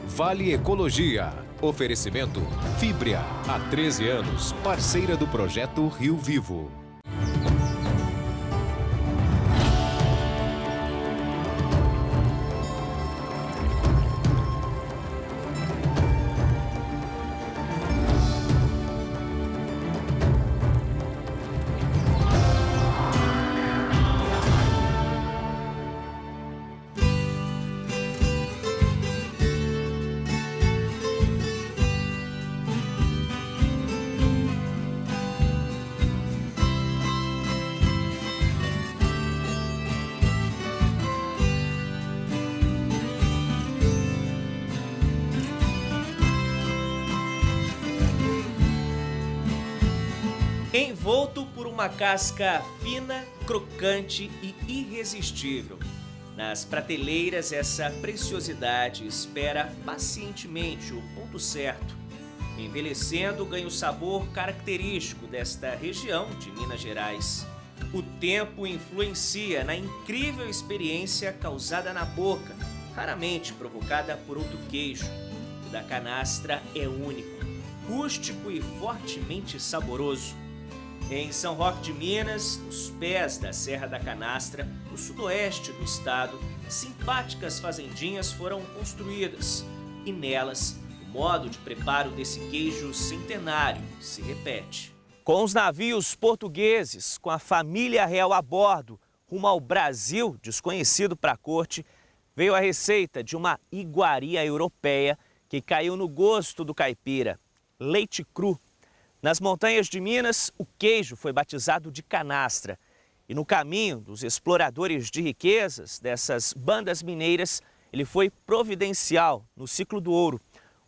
Vale Ecologia. Oferecimento Fibria. Há 13 anos, parceira do projeto Rio Vivo. Envolto por uma casca fina, crocante e irresistível. Nas prateleiras, essa preciosidade espera pacientemente o ponto certo. Envelhecendo, ganha o sabor característico desta região de Minas Gerais. O tempo influencia na incrível experiência causada na boca, raramente provocada por outro queijo. O da canastra é único, rústico e fortemente saboroso. Em São Roque de Minas, nos pés da Serra da Canastra, no sudoeste do estado, simpáticas fazendinhas foram construídas e nelas o modo de preparo desse queijo centenário se repete. Com os navios portugueses, com a família real a bordo, rumo ao Brasil, desconhecido para a corte, veio a receita de uma iguaria europeia que caiu no gosto do caipira, leite cru. Nas montanhas de Minas, o queijo foi batizado de canastra. E no caminho dos exploradores de riquezas dessas bandas mineiras, ele foi providencial no ciclo do ouro.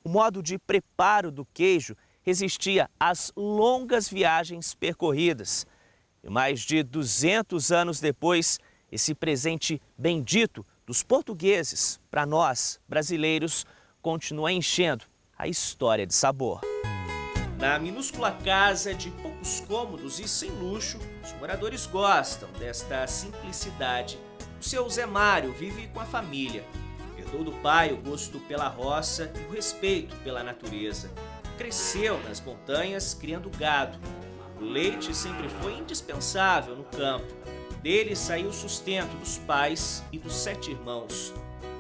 O modo de preparo do queijo resistia às longas viagens percorridas. E mais de 200 anos depois, esse presente bendito dos portugueses, para nós, brasileiros, continua enchendo a história de sabor. Na minúscula casa de poucos cômodos e sem luxo, os moradores gostam desta simplicidade. O seu Zé Mário vive com a família. Herdou do pai o gosto pela roça e o respeito pela natureza. Cresceu nas montanhas criando gado. O leite sempre foi indispensável no campo. Dele saiu o sustento dos pais e dos 7 irmãos.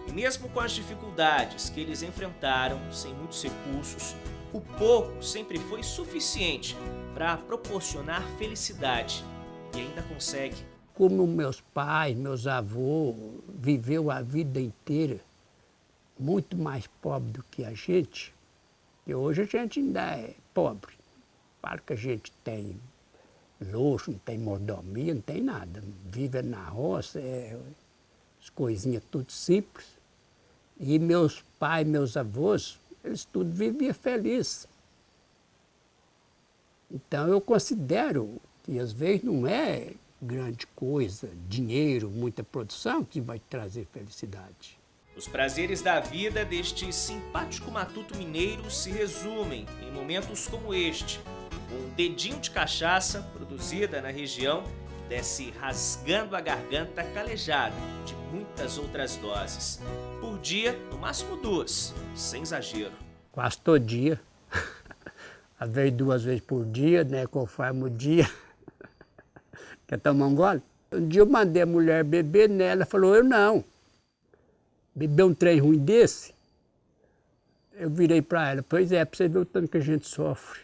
E mesmo com as dificuldades que eles enfrentaram, sem muitos recursos, o pouco sempre foi suficiente para proporcionar felicidade e ainda consegue. Como meus pais, meus avós viveu a vida inteira muito mais pobre do que a gente, e hoje a gente ainda é pobre. Claro que a gente tem luxo, não tem mordomia, não tem nada. Vive na roça, as coisinhas tudo simples. E meus pais, meus avós, eles tudo viviam felizes. Então eu considero que às vezes não é grande coisa, dinheiro, muita produção que vai trazer felicidade. Os prazeres da vida deste simpático matuto mineiro se resumem em momentos como este. Um dedinho de cachaça produzida na região desce rasgando a garganta calejada de muitas outras doses. Por dia, no máximo 2, sem exagero. Quase todo dia. Às vezes 2 vezes por dia, né? Conforme o dia. Quer tomar um gole? Um dia eu mandei a mulher beber, né? Ela falou, eu não. Beber um trem ruim desse? Eu virei para ela, pois é, para você ver o tanto que a gente sofre.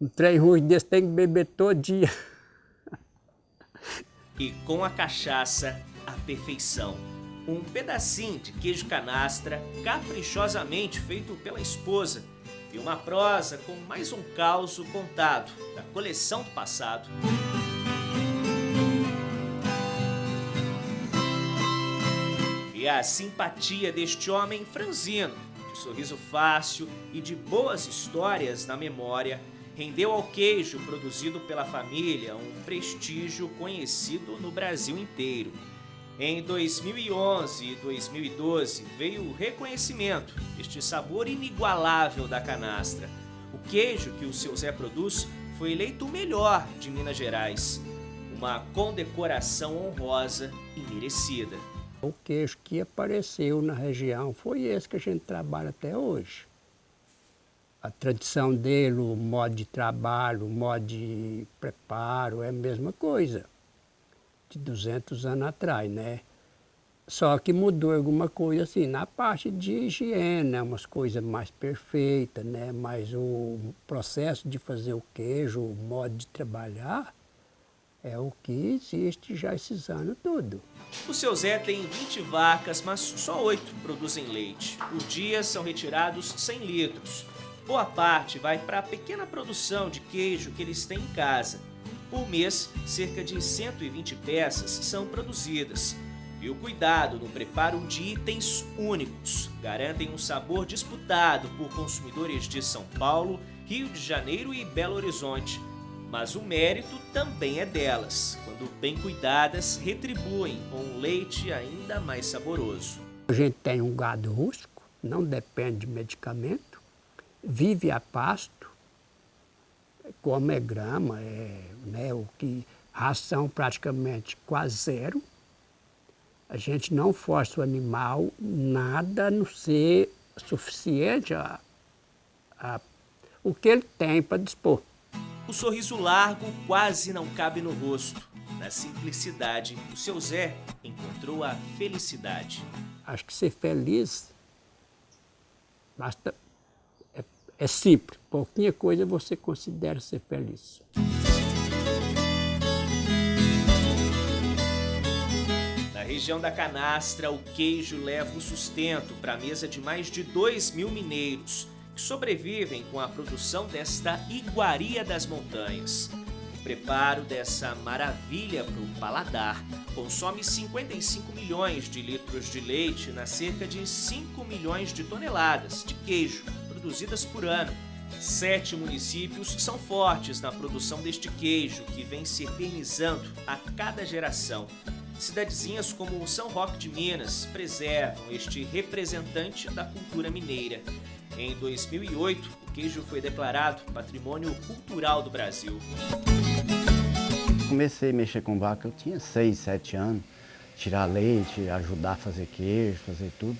Um trem ruim desse tem que beber todo dia. E com a cachaça, a perfeição. Um pedacinho de queijo canastra caprichosamente feito pela esposa e uma prosa com mais um causo contado da coleção do passado. E a simpatia deste homem franzino, de sorriso fácil e de boas histórias na memória, rendeu ao queijo produzido pela família um prestígio conhecido no Brasil inteiro. Em 2011 e 2012 veio o reconhecimento deste sabor inigualável da canastra. O queijo que o seu Zé produz foi eleito o melhor de Minas Gerais. Uma condecoração honrosa e merecida. O queijo que apareceu na região foi esse que a gente trabalha até hoje. A tradição dele, o modo de trabalho, o modo de preparo é a mesma coisa de 200 anos atrás, né? Só que mudou alguma coisa assim, na parte de higiene, né? Umas coisas mais perfeitas, né? Mas o processo de fazer o queijo, o modo de trabalhar, é o que existe já esses anos tudo. O seu Zé tem 20 vacas, mas só 8 produzem leite. Por dia são retirados 100 litros. Boa parte vai para a pequena produção de queijo que eles têm em casa. Por mês, cerca de 120 peças são produzidas. E o cuidado no preparo de itens únicos garantem um sabor disputado por consumidores de São Paulo, Rio de Janeiro e Belo Horizonte. Mas o mérito também é delas. Quando bem cuidadas, retribuem com um leite ainda mais saboroso. A gente tem um gado rústico, não depende de medicamento, vive a pasto, come grama, né, ração praticamente quase zero. A gente não força o animal nada a não ser suficiente o que ele tem para dispor. O sorriso largo quase não cabe no rosto. Na simplicidade, o seu Zé encontrou a felicidade. Acho que ser feliz basta, é simples. Pouquinha coisa você considera ser feliz. Na região da Canastra, o queijo leva o sustento para a mesa de mais de 2.000 mineiros, que sobrevivem com a produção desta iguaria das montanhas. O preparo dessa maravilha para o paladar consome 55 milhões de litros de leite nas cerca de 5 milhões de toneladas de queijo produzidas por ano. 7 municípios são fortes na produção deste queijo, que vem se eternizando a cada geração. Cidadezinhas como São Roque de Minas preservam este representante da cultura mineira. Em 2008, o queijo foi declarado Patrimônio Cultural do Brasil. Comecei a mexer com vaca, eu tinha 6, 7 anos. Tirar leite, ajudar a fazer queijo, fazer tudo.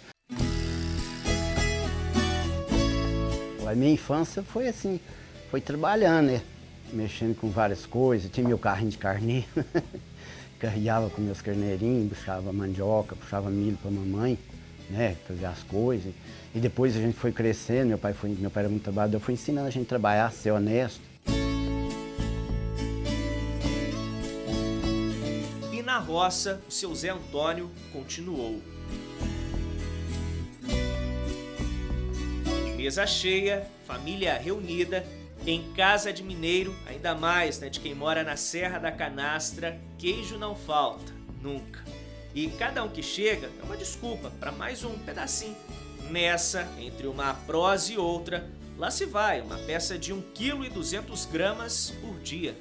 A minha infância foi assim, foi trabalhando, né? Mexendo com várias coisas, tinha meu carrinho de carneiro. Carreava com meus carneirinhos, puxava mandioca, puxava milho para a mamãe, né, fazer as coisas. E depois a gente foi crescendo, meu pai era muito trabalhador, eu fui ensinando a gente a trabalhar, a ser honesto. E na roça, o seu Zé Antônio continuou. Mesa cheia, família reunida, em casa de mineiro, ainda mais de quem mora na Serra da Canastra, queijo não falta, nunca. E cada um que chega é uma desculpa para mais um pedacinho. Nessa, entre uma prosa e outra, lá se vai uma peça de 1,2 kg por dia.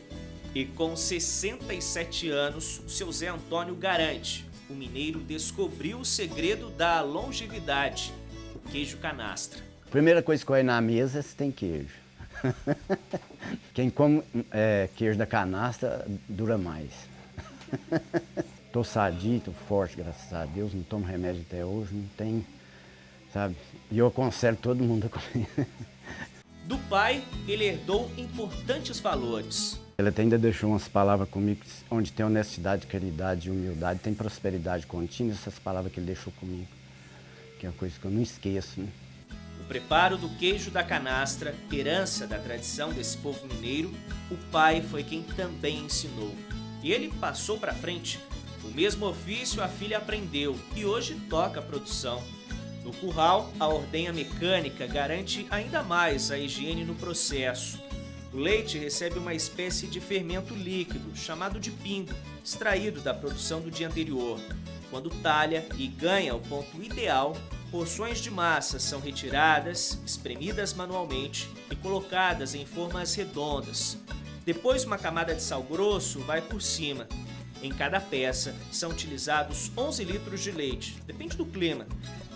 E com 67 anos, o seu Zé Antônio garante, o mineiro descobriu o segredo da longevidade, o queijo canastra. Primeira coisa que vai na mesa é se tem queijo. Quem come queijo da canastra dura mais. Tô sadio, tô forte, graças a Deus, não tomo remédio até hoje, não tem, sabe? E eu aconselho todo mundo a comer. Do pai, ele herdou importantes valores. Ele até ainda deixou umas palavras comigo, onde tem honestidade, caridade e humildade, tem prosperidade contínua, essas palavras que ele deixou comigo, que é uma coisa que eu não esqueço, né? O preparo do queijo da canastra, herança da tradição desse povo mineiro, o pai foi quem também ensinou. E ele passou para frente. O mesmo ofício a filha aprendeu e hoje toca a produção. No curral, a ordenha mecânica garante ainda mais a higiene no processo. O leite recebe uma espécie de fermento líquido, chamado de pingo, extraído da produção do dia anterior. Quando talha e ganha o ponto ideal, porções de massa são retiradas, espremidas manualmente e colocadas em formas redondas. Depois, uma camada de sal grosso vai por cima. Em cada peça, são utilizados 11 litros de leite, depende do clima.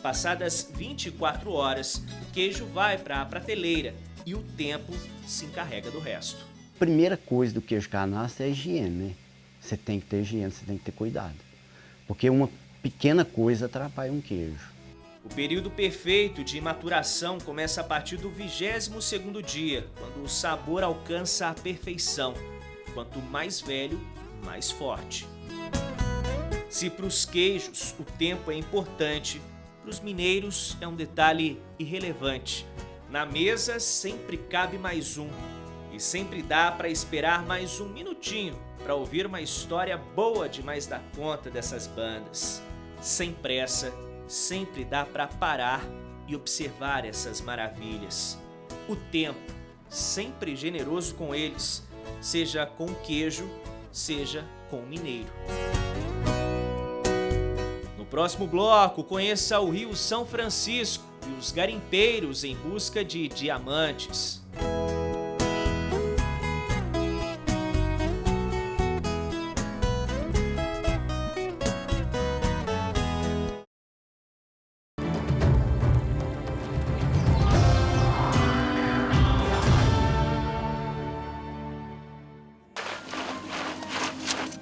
Passadas 24 horas, o queijo vai para a prateleira e o tempo se encarrega do resto. A primeira coisa do queijo canastra é a higiene, né? Você tem que ter higiene, você tem que ter cuidado. Porque pequena coisa atrapalha um queijo. O período perfeito de maturação começa a partir do 22º dia, quando o sabor alcança a perfeição. Quanto mais velho, mais forte. Se para os queijos o tempo é importante, para os mineiros é um detalhe irrelevante. Na mesa sempre cabe mais um, e sempre dá para esperar mais um minutinho para ouvir uma história boa demais da conta dessas bandas. Sem pressa, sempre dá para parar e observar essas maravilhas. O tempo, sempre generoso com eles, seja com o queijo, seja com o mineiro. No próximo bloco, conheça o Rio São Francisco e os garimpeiros em busca de diamantes.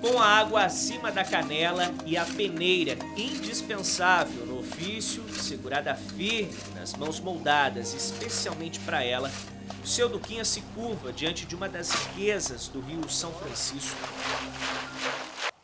Com a água acima da canela e a peneira indispensável no ofício, segurada firme nas mãos moldadas especialmente para ela, o seu Duquinha se curva diante de uma das riquezas do Rio São Francisco.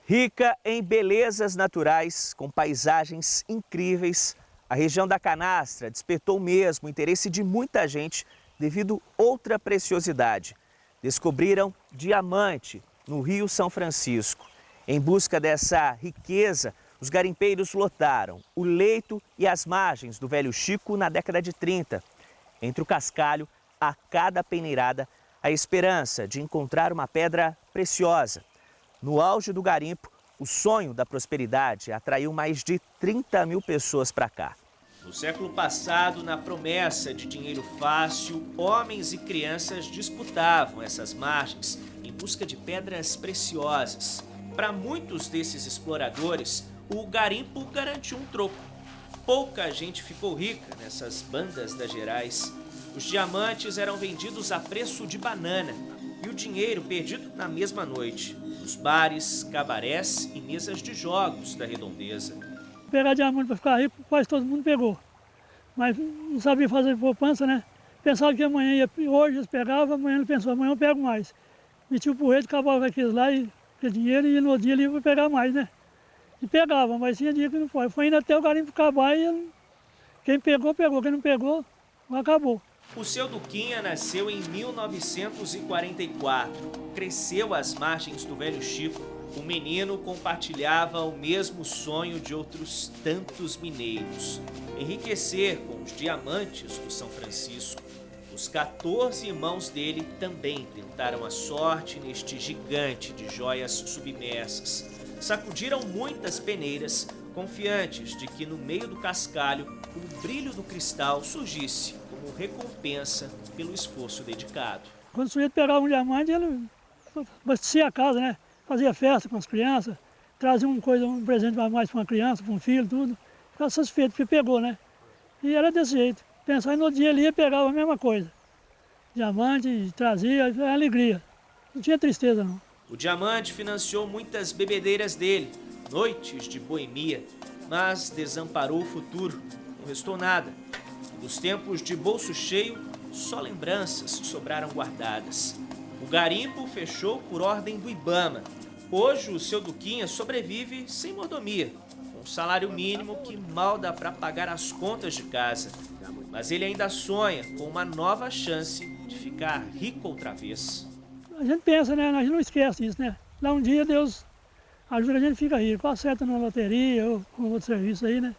Rica em belezas naturais, com paisagens incríveis, a região da Canastra despertou mesmo o interesse de muita gente devido a outra preciosidade. Descobriram diamante no Rio São Francisco. Em busca dessa riqueza, os garimpeiros lotaram o leito e as margens do Velho Chico na década de 30. Entre o cascalho, a cada peneirada, a esperança de encontrar uma pedra preciosa. No auge do garimpo, o sonho da prosperidade atraiu mais de 30 mil pessoas para cá. No século passado, na promessa de dinheiro fácil, homens e crianças disputavam essas margens em busca de pedras preciosas. Para muitos desses exploradores, o garimpo garantiu um troco. Pouca gente ficou rica nessas bandas das Gerais. Os diamantes eram vendidos a preço de banana e o dinheiro perdido na mesma noite, nos bares, cabarés e mesas de jogos da redondeza. Pegar diamante para ficar rico, quase todo mundo pegou. Mas não sabia fazer poupança, né? Pensava que amanhã hoje eles pegavam, amanhã ele pensou, amanhã eu pego mais. Metia o porrete, acabava com aqueles lá e aquele dinheiro e no dia ele ia pegar mais, né? E pegava, mas tinha dia que não foi. Foi indo até o garimpo acabar e quem pegou, pegou. Quem não pegou, acabou. O seu Duquinha nasceu em 1944. Cresceu às margens do Velho Chico. O menino compartilhava o mesmo sonho de outros tantos mineiros: enriquecer com os diamantes do São Francisco. Os 14 irmãos dele também tentaram a sorte neste gigante de joias submersas. Sacudiram muitas peneiras, confiantes de que no meio do cascalho o brilho do cristal surgisse como recompensa pelo esforço dedicado. Quando o sujeito pegava um diamante, ele abastecia a casa, né? Fazia festa com as crianças, trazia um presente mais para uma criança, para um filho, tudo. Ficava satisfeito, porque pegou, né? E era desse jeito. Pensar no dia ali, pegava a mesma coisa. Diamante, trazia, era alegria. Não tinha tristeza, não. O diamante financiou muitas bebedeiras dele, noites de boemia, mas desamparou o futuro. Não restou nada. Dos tempos de bolso cheio, só lembranças sobraram guardadas. O garimpo fechou por ordem do Ibama. Hoje o seu Duquinha sobrevive sem mordomia, com um salário mínimo que mal dá para pagar as contas de casa. Mas ele ainda sonha com uma nova chance de ficar rico outra vez. A gente pensa, né? A gente não esquece isso, né? Lá um dia Deus ajuda a gente a ficar rico, acerta na loteria ou com outro serviço aí, né?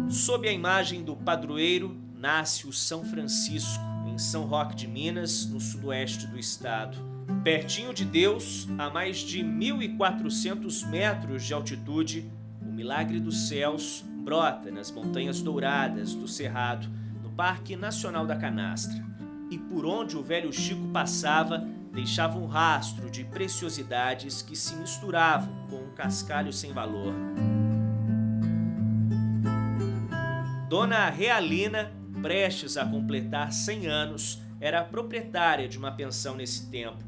Sob a imagem do padroeiro, nasce o São Francisco, em São Roque de Minas, no sudoeste do estado. Pertinho de Deus, a mais de 1.400 metros de altitude, o milagre dos céus brota nas Montanhas Douradas do Cerrado, no Parque Nacional da Canastra. E por onde o Velho Chico passava, deixava um rastro de preciosidades que se misturavam com um cascalho sem valor. Dona Realina, prestes a completar 100 anos, era proprietária de uma pensão nesse tempo.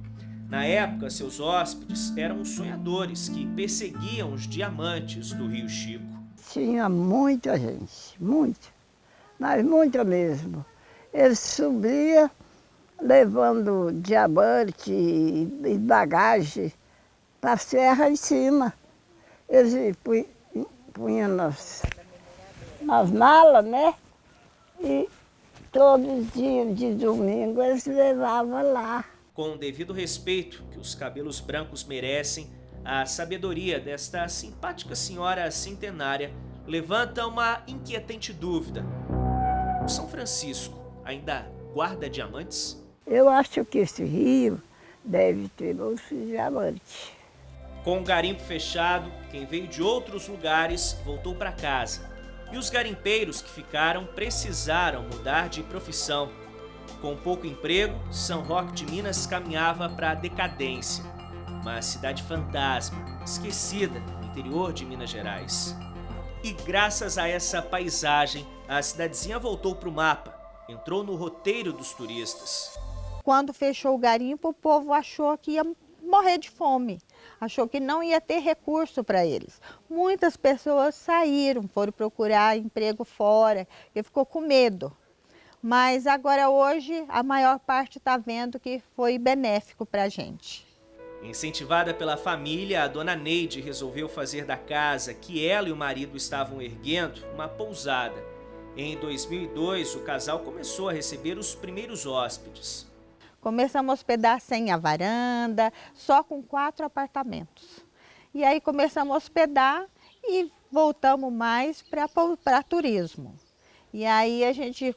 Na época, seus hóspedes eram sonhadores que perseguiam os diamantes do Rio Chico. Tinha muita gente, muita, mas muita mesmo. Eles subiam levando diamante e bagagem para a serra em cima. Eles punham nas malas, né? E todos os dias de domingo eles levavam lá. Com o devido respeito que os cabelos brancos merecem, a sabedoria desta simpática senhora centenária levanta uma inquietante dúvida. O São Francisco ainda guarda diamantes? Eu acho que esse rio deve ter muitos diamantes. Com o garimpo fechado, quem veio de outros lugares voltou para casa. E os garimpeiros que ficaram precisaram mudar de profissão. Com pouco emprego, São Roque de Minas caminhava para a decadência. Uma cidade fantasma, esquecida no interior de Minas Gerais. E graças a essa paisagem, a cidadezinha voltou para o mapa, entrou no roteiro dos turistas. Quando fechou o garimpo, o povo achou que ia morrer de fome, achou que não ia ter recurso para eles. Muitas pessoas saíram, foram procurar emprego fora, e ficou com medo. Mas agora hoje a maior parte está vendo que foi benéfico para a gente. Incentivada pela família, a dona Neide resolveu fazer da casa que ela e o marido estavam erguendo uma pousada. Em 2002, o casal começou a receber os primeiros hóspedes. Começamos a hospedar sem a varanda, só com 4 apartamentos. E aí começamos a hospedar e voltamos mais para turismo. E aí a gente,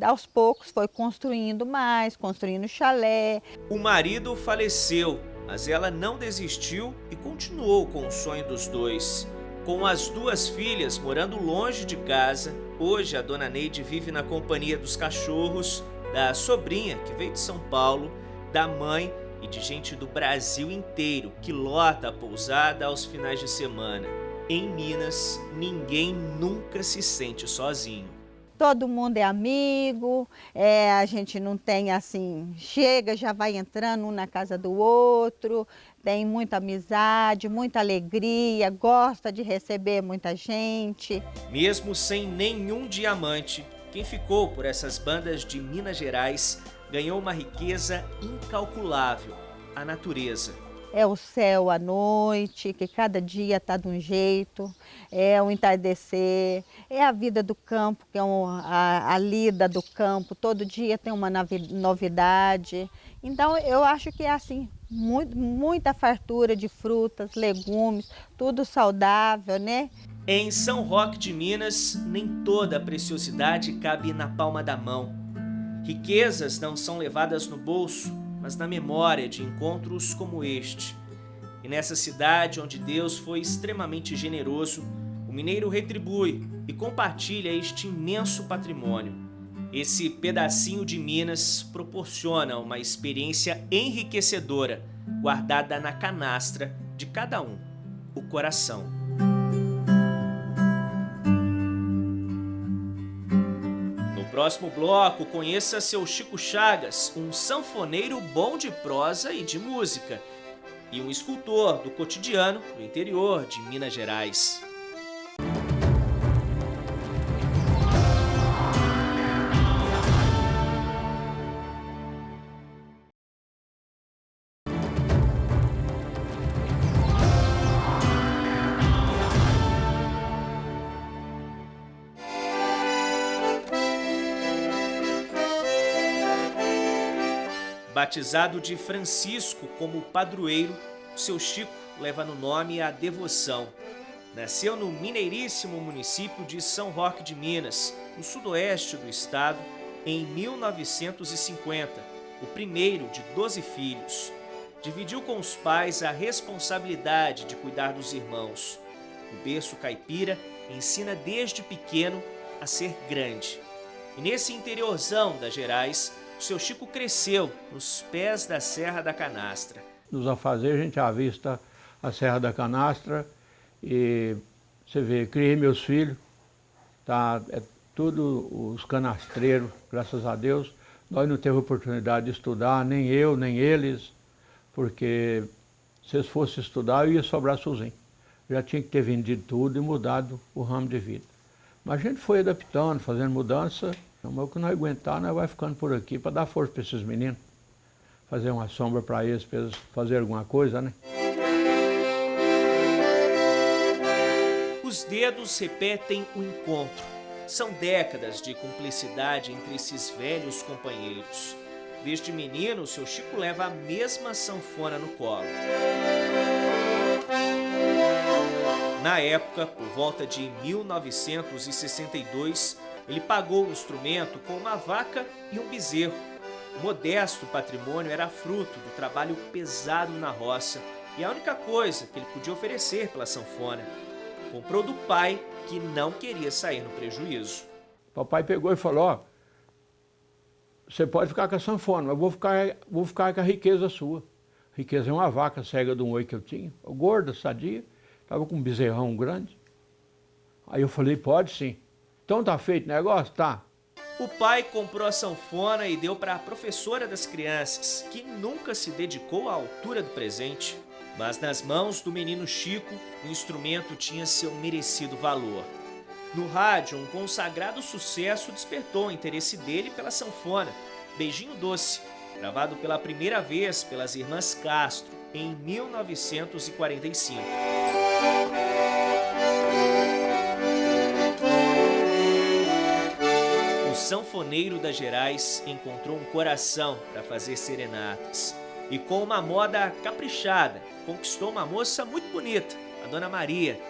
aos poucos, foi construindo mais, construindo chalé. O marido faleceu, mas ela não desistiu e continuou com o sonho dos dois. Com as 2 filhas morando longe de casa, hoje a dona Neide vive na companhia dos cachorros, da sobrinha que veio de São Paulo, da mãe e de gente do Brasil inteiro que lota a pousada aos finais de semana. Em Minas, ninguém nunca se sente sozinho. Todo mundo é amigo, a gente não tem assim, chega, já vai entrando um na casa do outro, tem muita amizade, muita alegria, gosta de receber muita gente. Mesmo sem nenhum diamante, quem ficou por essas bandas de Minas Gerais ganhou uma riqueza incalculável, a natureza. É o céu à noite, que cada dia está de um jeito, é o entardecer, é a vida do campo, que é a lida do campo, todo dia tem uma novidade. Então eu acho que é assim, muita fartura de frutas, legumes, tudo saudável, né? Em São Roque de Minas, nem toda a preciosidade cabe na palma da mão. Riquezas não são levadas no bolso, mas na memória de encontros como este. E nessa cidade onde Deus foi extremamente generoso, o mineiro retribui e compartilha este imenso patrimônio. Esse pedacinho de Minas proporciona uma experiência enriquecedora, guardada na canastra de cada um, o coração. No próximo bloco, conheça seu Chico Chagas, um sanfoneiro bom de prosa e de música, e um escultor do cotidiano do interior de Minas Gerais. Batizado de Francisco como padroeiro, o seu Chico leva no nome a devoção. Nasceu no mineiríssimo município de São Roque de Minas, no sudoeste do estado, em 1950, o primeiro de 12 filhos. Dividiu com os pais a responsabilidade de cuidar dos irmãos. O berço caipira ensina desde pequeno a ser grande. E nesse interiorzão das Gerais, o seu Chico cresceu nos pés da Serra da Canastra. Nos afazeres a gente avista a Serra da Canastra e você vê, criei meus filhos, tá, é tudo os canastreiros, graças a Deus. Nós não temos oportunidade de estudar, nem eu, nem eles, porque se eles fossem estudar, eu ia sobrar sozinho. Já tinha que ter vendido tudo e mudado o ramo de vida. Mas a gente foi adaptando, fazendo mudança, mas o que não aguentar, nós vai ficando por aqui para dar força para esses meninos. Fazer uma sombra para eles fazer alguma coisa, né? Os dedos repetem o encontro. São décadas de cumplicidade entre esses velhos companheiros. Desde menino, seu Chico leva a mesma sanfona no colo. Na época, por volta de 1962, ele pagou o instrumento com uma vaca e um bezerro. O modesto patrimônio era fruto do trabalho pesado na roça e a única coisa que ele podia oferecer pela sanfona. Comprou do pai, que não queria sair no prejuízo. Papai pegou e falou, ó, você pode ficar com a sanfona, mas vou ficar com a riqueza sua. A riqueza é uma vaca cega de um oi que eu tinha, gorda, sadia, estava com um bezerrão grande. Aí eu falei, pode sim. Então tá feito o negócio? Tá. O pai comprou a sanfona e deu para a professora das crianças, que nunca se dedicou à altura do presente. Mas nas mãos do menino Chico, o instrumento tinha seu merecido valor. No rádio, um consagrado sucesso despertou o interesse dele pela sanfona, Beijinho Doce, gravado pela primeira vez pelas irmãs Castro, em 1945. O sanfoneiro das Gerais encontrou um coração para fazer serenatas. E com uma moda caprichada, conquistou uma moça muito bonita, a Dona Maria.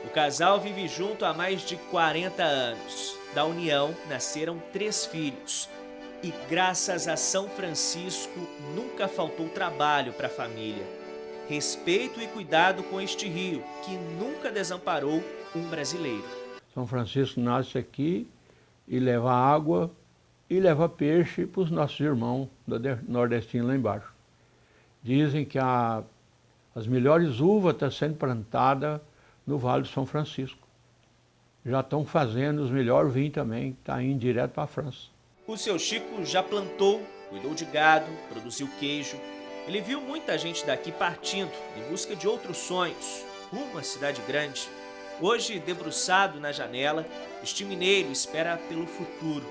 O casal vive junto há mais de 40 anos. Da união nasceram 3 filhos. E graças a São Francisco, nunca faltou trabalho para a família. Respeito e cuidado com este rio, que nunca desamparou um brasileiro. São Francisco nasce aqui e leva água e leva peixe para os nossos irmãos nordestinos lá embaixo. Dizem que as melhores uvas estão sendo plantadas no Vale do São Francisco. Já estão fazendo os melhores vinhos também, está indo direto para a França. O seu Chico já plantou, cuidou de gado, produziu queijo. Ele viu muita gente daqui partindo em busca de outros sonhos, rumo à cidade grande. Hoje, debruçado na janela, este mineiro espera pelo futuro,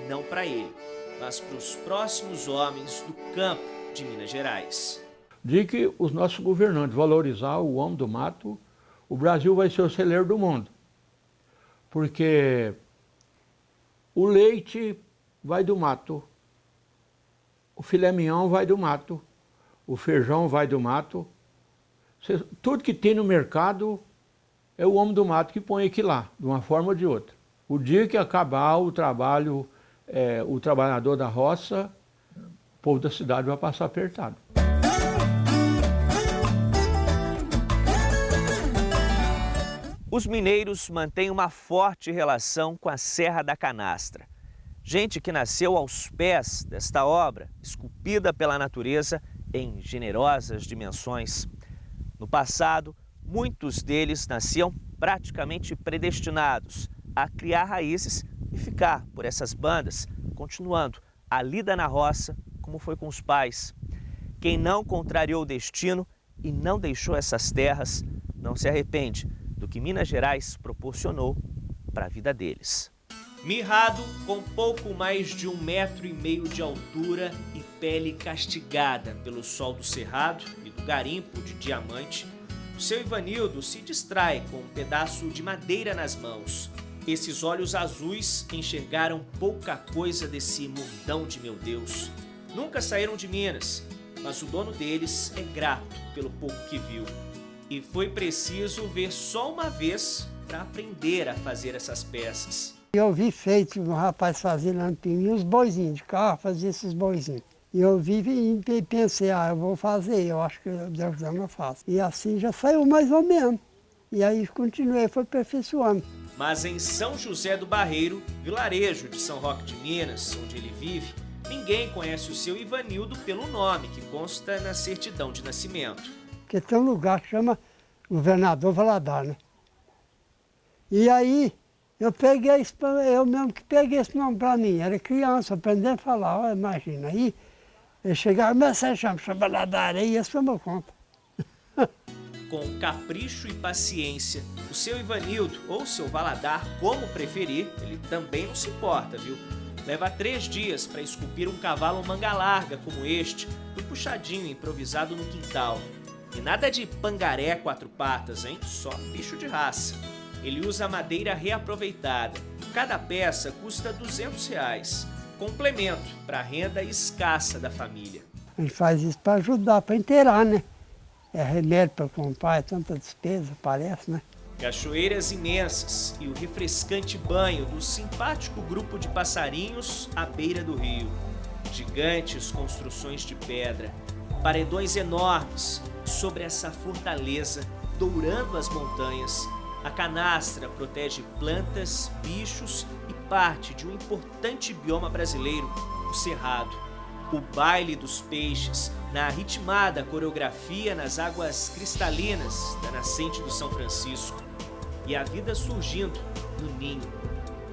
não para ele, mas para os próximos homens do campo de Minas Gerais. De que os nossos governantes valorizar o homem do mato, o Brasil vai ser o celeiro do mundo. Porque o leite vai do mato, o filé mignon vai do mato, o feijão vai do mato. Tudo que tem no mercado é o homem do mato que põe aqui lá, de uma forma ou de outra. O dia que acabar o trabalho, o trabalhador da roça, o povo da cidade vai passar apertado. Os mineiros mantêm uma forte relação com a Serra da Canastra. Gente que nasceu aos pés desta obra, esculpida pela natureza em generosas dimensões. No passado, muitos deles nasciam praticamente predestinados a criar raízes e ficar por essas bandas, continuando a lida na roça, como foi com os pais. Quem não contrariou o destino e não deixou essas terras, não se arrepende do que Minas Gerais proporcionou para a vida deles. Mirrado, com pouco mais de 1,5 metro de altura e pele castigada pelo sol do cerrado e do garimpo de diamante, o seu Ivanildo se distrai com um pedaço de madeira nas mãos. Esses olhos azuis enxergaram pouca coisa desse mundão de meu Deus. Nunca saíram de Minas, mas o dono deles é grato pelo pouco que viu. E foi preciso ver só uma vez para aprender a fazer essas peças. Eu vi feito um rapaz fazendo lá no Pinheiros, uns boizinhos de carro, fazia esses boizinhos. E eu vi e pensei, eu vou fazer, eu acho que Deus eu faço. E assim já saiu mais ou menos. E aí continuei, foi aperfeiçoando. Mas em São José do Barreiro, vilarejo de São Roque de Minas, onde ele vive, ninguém conhece o seu Ivanildo pelo nome que consta na certidão de nascimento. Porque tem um lugar que chama Governador Valadares, né? E aí, eu mesmo que peguei esse nome para mim, era criança, aprendendo a falar, imagina. Aí Ele chegava, mas você chama lá da areia, isso tomou conta. Com capricho e paciência, o seu Ivanildo, ou seu Valadar, como preferir, ele também não se importa, viu? Leva 3 dias para esculpir um cavalo manga larga como este, do puxadinho improvisado no quintal. E nada de pangaré 4 patas, hein? Só bicho de raça. Ele usa madeira reaproveitada. Cada peça custa R$200, complemento para a renda escassa da família. A gente faz isso para ajudar, para inteirar, né? É remédio para comprar, é tanta despesa, parece, né? Cachoeiras imensas e o refrescante banho do simpático grupo de passarinhos à beira do rio. Gigantes construções de pedra, paredões enormes sobre essa fortaleza, dourando as montanhas. A canastra protege plantas, bichos e parte de um importante bioma brasileiro, o cerrado. O baile dos peixes, na ritmada coreografia nas águas cristalinas da nascente do São Francisco. E a vida surgindo no ninho.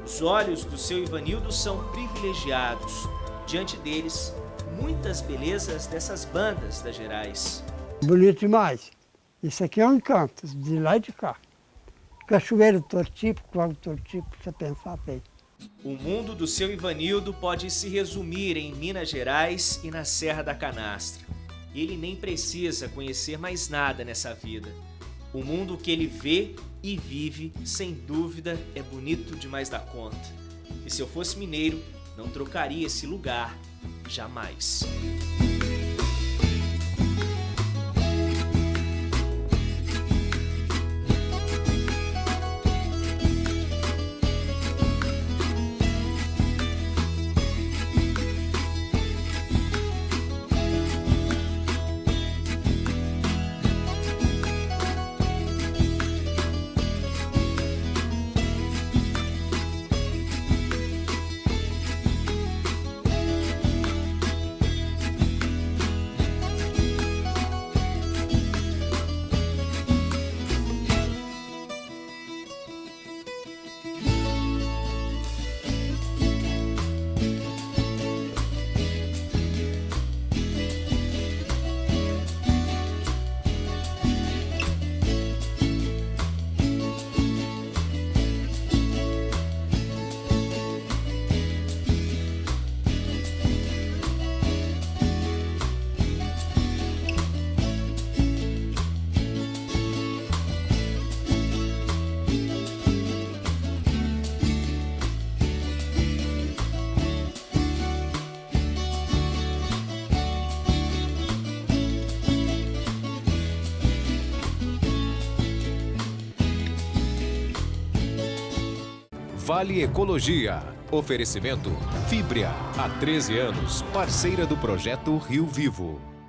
Os olhos do seu Ivanildo são privilegiados. Diante deles, muitas belezas dessas bandas das Gerais. Bonito demais. Isso aqui é um encanto, de lá e de cá. Cachoeiro tortípico, lago tortípico, você pensar bem. O mundo do seu Ivanildo pode se resumir em Minas Gerais e na Serra da Canastra. Ele nem precisa conhecer mais nada nessa vida. O mundo que ele vê e vive, sem dúvida, é bonito demais da conta. E se eu fosse mineiro, não trocaria esse lugar, jamais. Vale Ecologia. Oferecimento Fibria. Há 13 anos, parceira do projeto Rio Vivo.